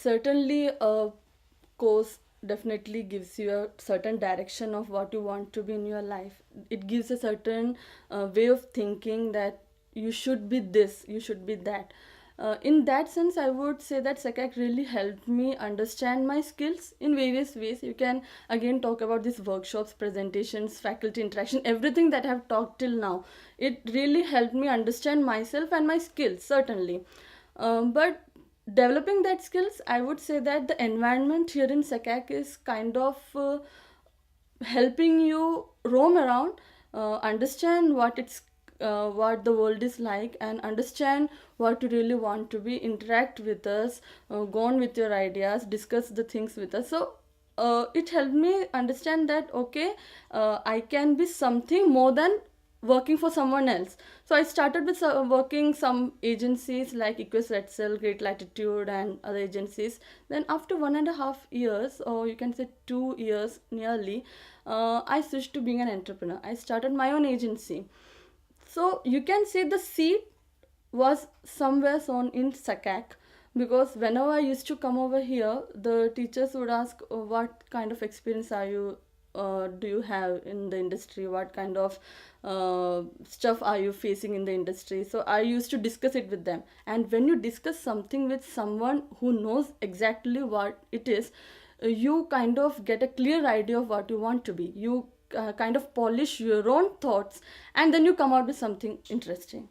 Certainly, a course definitely gives you a certain direction of what you want to be in your life. It gives a certain way of thinking that you should be this, you should be that. In that sense, I would say that SECAC really helped me understand my skills in various ways. You can again talk about these workshops, presentations, faculty interaction, everything that I have talked till now. It really helped me understand myself and my skills, certainly. But developing that skills, I would say that the environment here in SECAC is kind of helping you roam around, understand what the world is like, and understand what you really want to be, interact with us, go on with your ideas, discuss the things with us. So it helped me understand that okay, I can be something more than working for someone else. So I started with working some agencies like Equus Letzel, Great Latitude, and other agencies. Then after 1.5 years, or you can say 2 years nearly, I switched to being an entrepreneur. I started my own agency. So you can say the seed was somewhere sown in SECAC, because whenever I used to come over here, the teachers would ask, "Oh, what kind of experience do you have in the industry? What kind of stuff are you facing in the industry?" So I used to discuss it with them. And when you discuss something with someone who knows exactly what it is, you kind of get a clear idea of what you want to be. You kind of polish your own thoughts, and then you come out with something interesting.